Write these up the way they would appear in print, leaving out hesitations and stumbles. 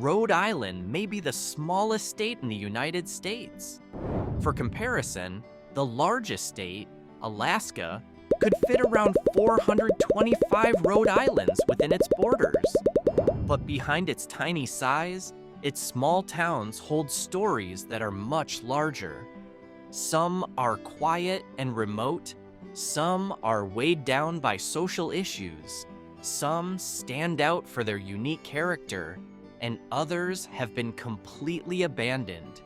Rhode Island may be the smallest state in the United States. For comparison, the largest state, Alaska, could fit around 425 Rhode Islands within its borders. But behind its tiny size, its small towns hold stories that are much larger. Some are quiet and remote, some are weighed down by social issues, some stand out for their unique character, and others have been completely abandoned,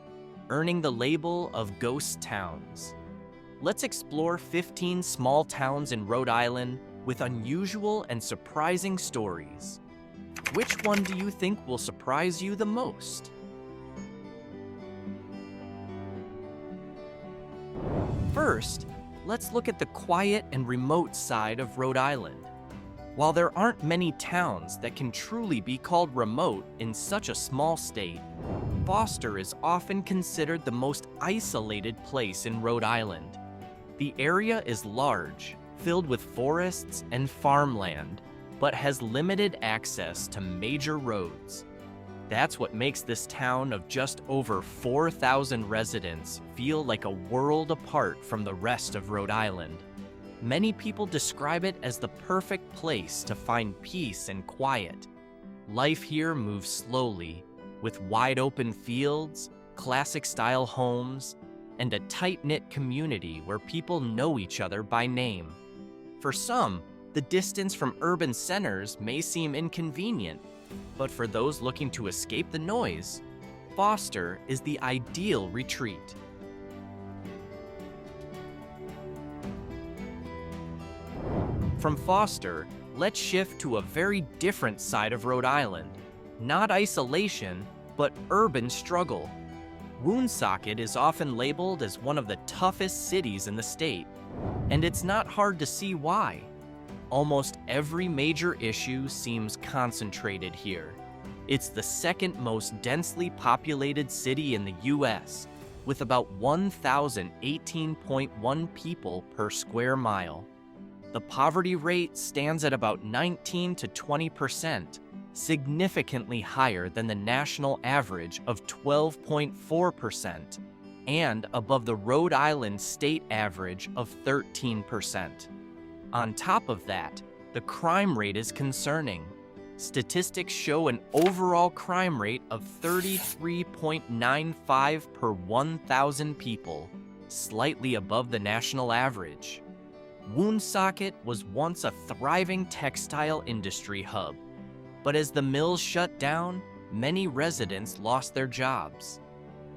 earning the label of ghost towns. Let's explore 15 small towns in Rhode Island with unusual and surprising stories. Which one do you think will surprise you the most? First, let's look at the quiet and remote side of Rhode Island. While there aren't many towns that can truly be called remote in such a small state, Foster is often considered the most isolated place in Rhode Island. The area is large, filled with forests and farmland, but has limited access to major roads. That's what makes this town of just over 4,000 residents feel like a world apart from the rest of Rhode Island. Many people describe it as the perfect place to find peace and quiet. Life here moves slowly, with wide-open fields, classic-style homes, and a tight-knit community where people know each other by name. For some, the distance from urban centers may seem inconvenient, but for those looking to escape the noise, Foster is the ideal retreat. From Foster, let's shift to a very different side of Rhode Island. Not isolation, but urban struggle. Woonsocket is often labeled as one of the toughest cities in the state, and it's not hard to see why. Almost every major issue seems concentrated here. It's the second most densely populated city in the U.S., with about 1,018.1 people per square mile. The poverty rate stands at about 19 to 20%, significantly higher than the national average of 12.4% and above the Rhode Island state average of 13%. On top of that, the crime rate is concerning. Statistics show an overall crime rate of 33.95 per 1,000 people, slightly above the national average. Woonsocket was once a thriving textile industry hub, but as the mills shut down, many residents lost their jobs.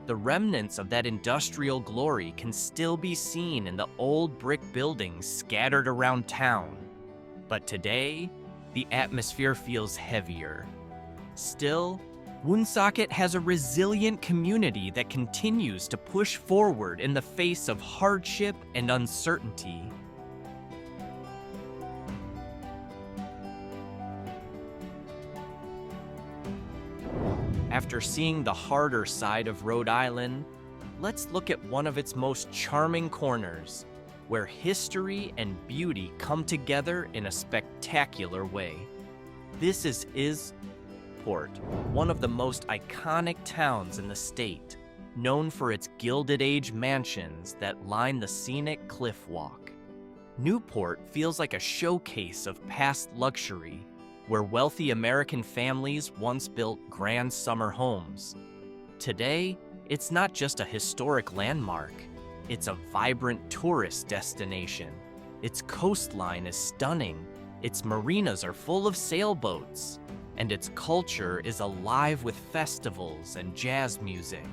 The remnants of that industrial glory can still be seen in the old brick buildings scattered around town. But today, the atmosphere feels heavier. Still, Woonsocket has a resilient community that continues to push forward in the face of hardship and uncertainty. After seeing the harder side of Rhode Island, let's look at one of its most charming corners, where history and beauty come together in a spectacular way. This is Newport, one of the most iconic towns in the state, known for its Gilded Age mansions that line the scenic cliff walk. Newport feels like a showcase of past luxury, where wealthy American families once built grand summer homes. Today, it's not just a historic landmark, it's a vibrant tourist destination. Its coastline is stunning, its marinas are full of sailboats, and its culture is alive with festivals and jazz music.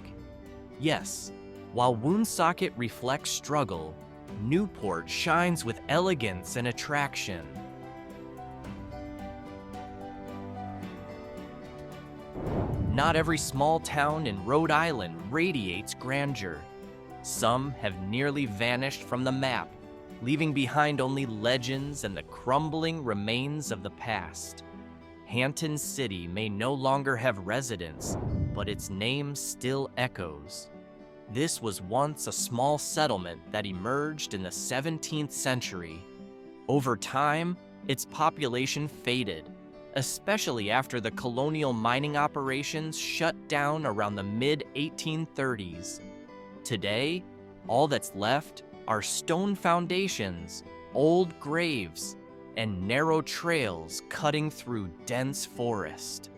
Yes, while Woonsocket reflects struggle, Newport shines with elegance and attraction. Not every small town in Rhode Island radiates grandeur. Some have nearly vanished from the map, leaving behind only legends and the crumbling remains of the past. Hanton City may no longer have residents, but its name still echoes. This was once a small settlement that emerged in the 17th century. Over time, its population faded, especially after the Colonial mining operations shut down around the mid-1830s. Today, all that's left are stone foundations, old graves, and narrow trails cutting through dense forest.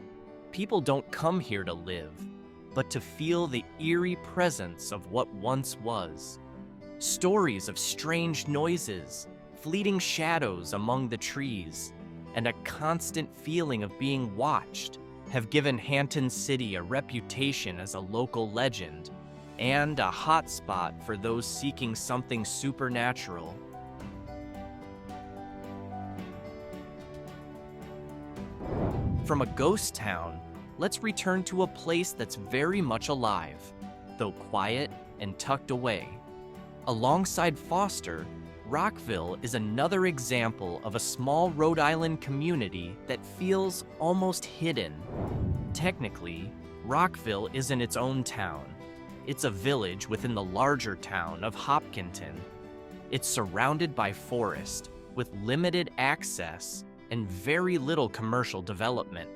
People don't come here to live, but to feel the eerie presence of what once was. Stories of strange noises, fleeting shadows among the trees, and a constant feeling of being watched have given Hanton City a reputation as a local legend and a hotspot for those seeking something supernatural. From a ghost town, let's return to a place that's very much alive, though quiet and tucked away. Alongside Foster, Rockville is another example of a small Rhode Island community that feels almost hidden. Technically, Rockville isn't its own town. It's a village within the larger town of Hopkinton. It's surrounded by forest, with limited access and very little commercial development.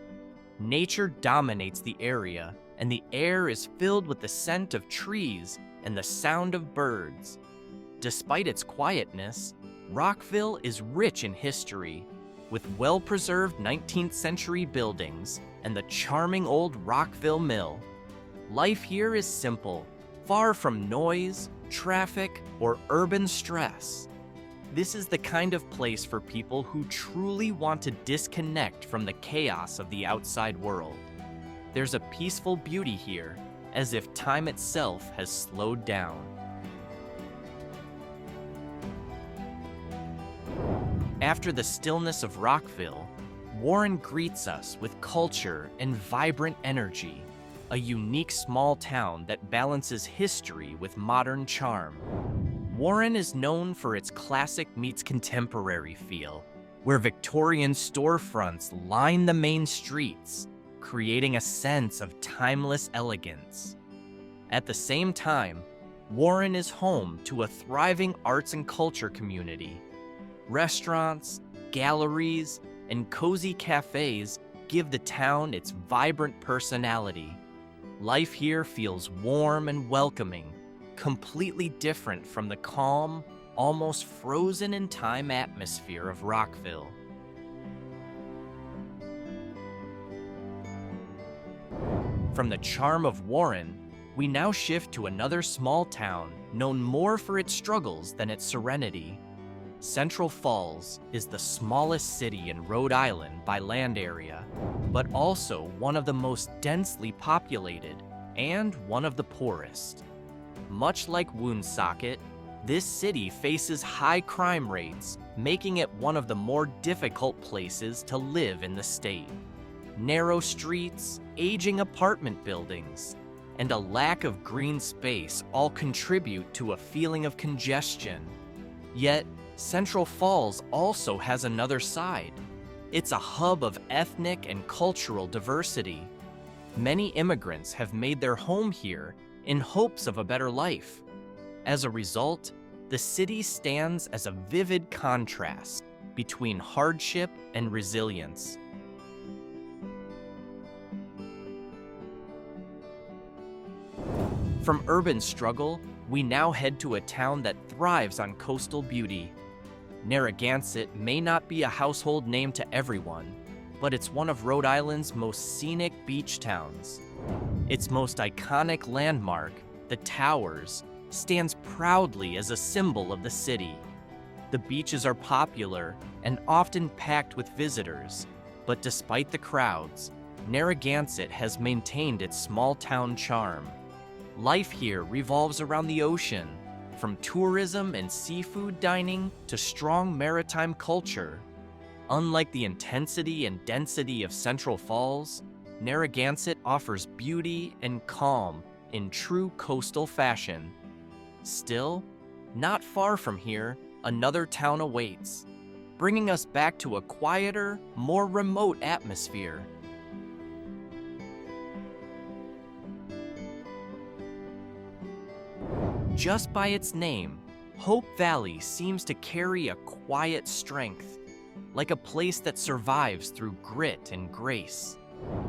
Nature dominates the area, and the air is filled with the scent of trees and the sound of birds. Despite its quietness, Rockville is rich in history, with well-preserved 19th century buildings and the charming old Rockville Mill. Life here is simple, far from noise, traffic, or urban stress. This is the kind of place for people who truly want to disconnect from the chaos of the outside world. There's a peaceful beauty here, as if time itself has slowed down. After the stillness of Rockville, Warren greets us with culture and vibrant energy, a unique small town that balances history with modern charm. Warren is known for its classic meets contemporary feel, where Victorian storefronts line the main streets, creating a sense of timeless elegance. At the same time, Warren is home to a thriving arts and culture community. Restaurants, galleries, and cozy cafés give the town its vibrant personality. Life here feels warm and welcoming, completely different from the calm, almost frozen-in-time atmosphere of Rockville. From the charm of Warren, we now shift to another small town known more for its struggles than its serenity. Central Falls is the smallest city in Rhode Island by land area, but also one of the most densely populated and one of the poorest. Much like Woonsocket, this city faces high crime rates, making it one of the more difficult places to live in the state. Narrow streets, aging apartment buildings, and a lack of green space all contribute to a feeling of congestion. Yet, Central Falls also has another side. It's a hub of ethnic and cultural diversity. Many immigrants have made their home here in hopes of a better life. As a result, the city stands as a vivid contrast between hardship and resilience. From urban struggle, we now head to a town that thrives on coastal beauty. Narragansett may not be a household name to everyone, but it's one of Rhode Island's most scenic beach towns. Its most iconic landmark, the Towers, stands proudly as a symbol of the city. The beaches are popular and often packed with visitors, but despite the crowds, Narragansett has maintained its small-town charm. Life here revolves around the ocean, from tourism and seafood dining to strong maritime culture. Unlike the intensity and density of Central Falls, Narragansett offers beauty and calm in true coastal fashion. Still, not far from here, another town awaits, bringing us back to a quieter, more remote atmosphere. Just by its name, Hope Valley seems to carry a quiet strength. like a place that survives through grit and grace.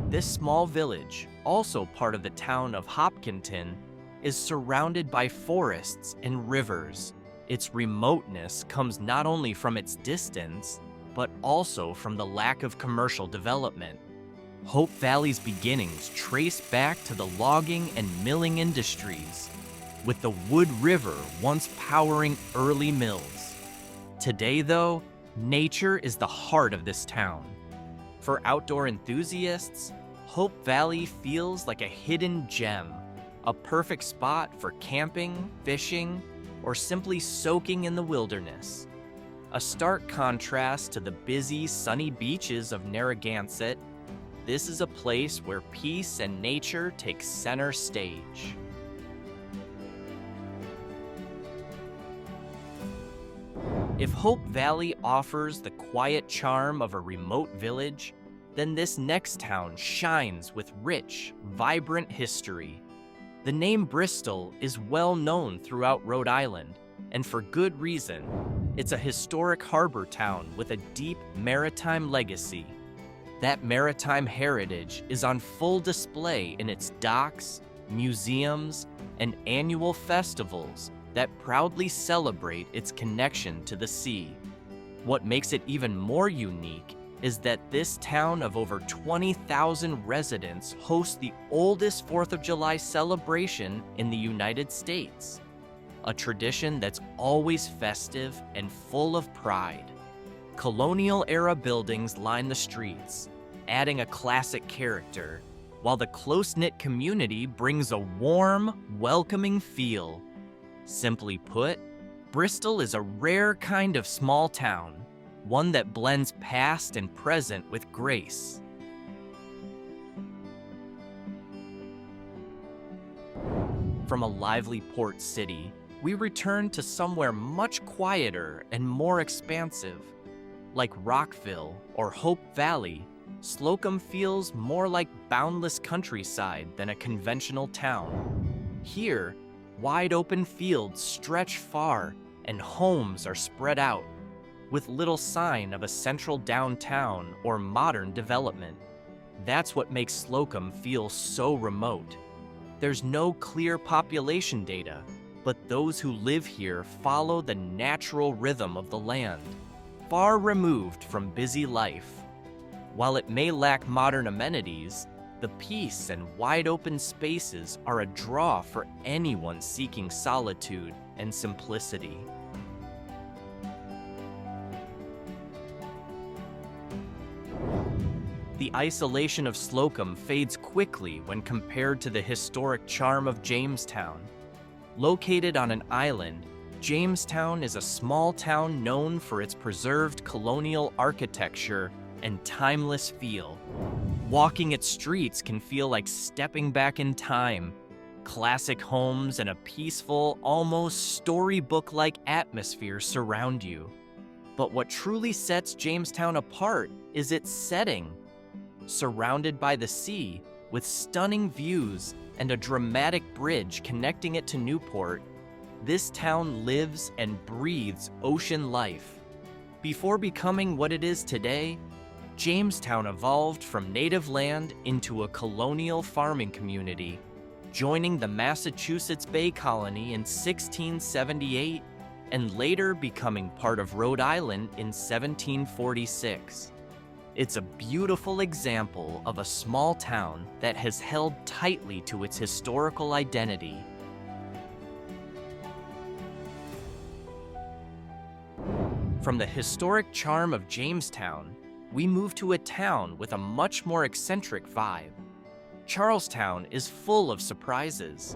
This small village, also part of the town of Hopkinton, is surrounded by forests and rivers. Its remoteness comes not only from its distance, but also from the lack of commercial development. Hope Valley's beginnings trace back to the logging and milling industries, with the Wood River once powering early mills. Today, though, nature is the heart of this town. For outdoor enthusiasts, Hope Valley feels like a hidden gem, a perfect spot for camping, fishing, or simply soaking in the wilderness. A stark contrast to the busy, sunny beaches of Narragansett, this is a place where peace and nature take center stage. If Hope Valley offers the quiet charm of a remote village, then this next town shines with rich, vibrant history. The name Bristol is well known throughout Rhode Island, and for good reason. It's a historic harbor town with a deep maritime legacy. That maritime heritage is on full display in its docks, museums, and annual festivals that proudly celebrate its connection to the sea. What makes it even more unique is that this town of over 20,000 residents hosts the oldest 4th of July celebration in the United States, a tradition that's always festive and full of pride. Colonial-era buildings line the streets, adding a classic character, while the close-knit community brings a warm, welcoming feel. Simply put, Bristol is a rare kind of small town, one that blends past and present with grace. From a lively port city, we return to somewhere much quieter and more expansive. Like Rockville or Hope Valley, Slocum feels more like boundless countryside than a conventional town. Here, wide open fields stretch far and homes are spread out, with little sign of a central downtown or modern development. That's what makes Slocum feel so remote. There's no clear population data, but those who live here follow the natural rhythm of the land, far removed from busy life. While it may lack modern amenities, the peace and wide open spaces are a draw for anyone seeking solitude and simplicity. The isolation of Slocum fades quickly when compared to the historic charm of Jamestown. Located on an island, Jamestown is a small town known for its preserved colonial architecture and timeless feel. Walking its streets can feel like stepping back in time. Classic homes and a peaceful, almost storybook-like atmosphere surround you. But what truly sets Jamestown apart is its setting. Surrounded by the sea, with stunning views and a dramatic bridge connecting it to Newport, this town lives and breathes ocean life. Before becoming what it is today, Jamestown evolved from native land into a colonial farming community, joining the Massachusetts Bay Colony in 1678 and later becoming part of Rhode Island in 1746. It's a beautiful example of a small town that has held tightly to its historical identity. From the historic charm of Jamestown, we move to a town with a much more eccentric vibe. Charlestown is full of surprises.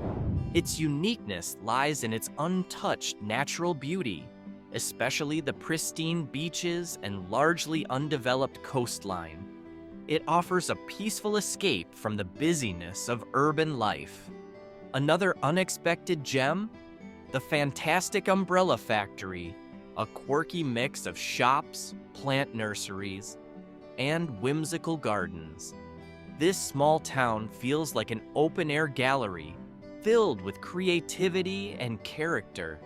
Its uniqueness lies in its untouched natural beauty, especially the pristine beaches and largely undeveloped coastline. It offers a peaceful escape from the busyness of urban life. Another unexpected gem? The fantastic Umbrella Factory, a quirky mix of shops, plant nurseries, and whimsical gardens. This small town feels like an open-air gallery filled with creativity and character.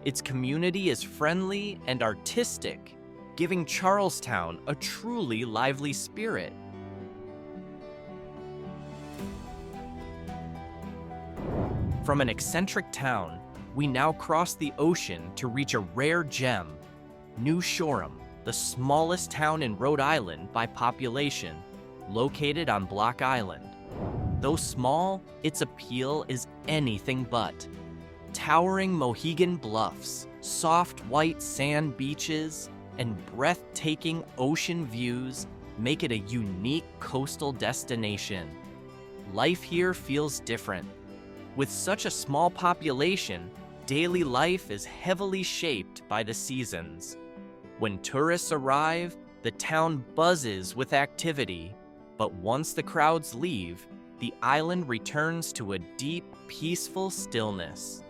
Its community is friendly and artistic, giving Charlestown a truly lively spirit. From an eccentric town, we now cross the ocean to reach a rare gem, New Shoreham, the smallest town in Rhode Island by population, located on Block Island. Though small, its appeal is anything but. Towering Mohegan bluffs, soft white sand beaches, and breathtaking ocean views make it a unique coastal destination. Life here feels different. With such a small population, daily life is heavily shaped by the seasons. When tourists arrive, the town buzzes with activity, but once the crowds leave, the island returns to a deep, peaceful stillness.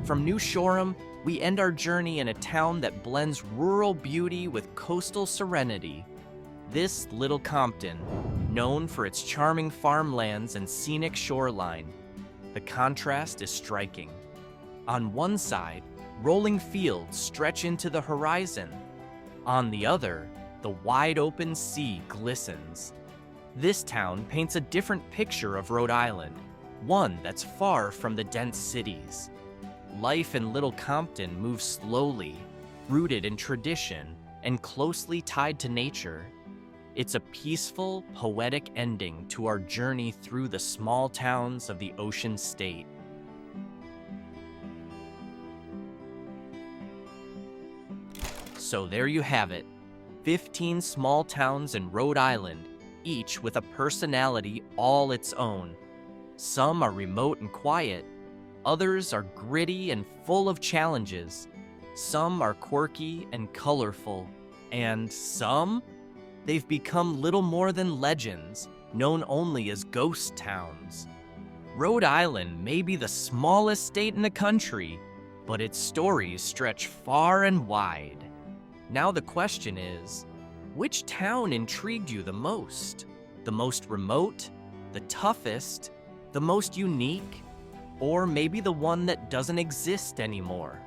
From New Shoreham, we end our journey in a town that blends rural beauty with coastal serenity. This little Compton, known for its charming farmlands and scenic shoreline. The contrast is striking. On one side, rolling fields stretch into the horizon. On the other, the wide open sea glistens. This town paints a different picture of Rhode Island, one that's far from the dense cities. Life in Little Compton moves slowly, rooted in tradition and closely tied to nature. It's a peaceful, poetic ending to our journey through the small towns of the Ocean State. So there you have it, 15 small towns in Rhode Island, each with a personality all its own. Some are remote and quiet, others are gritty and full of challenges. Some are quirky and colorful, and some? They've become little more than legends, known only as ghost towns. Rhode Island may be the smallest state in the country, but its stories stretch far and wide. Now the question is, which town intrigued you the most? The most remote? The toughest? The most unique? Or maybe the one that doesn't exist anymore?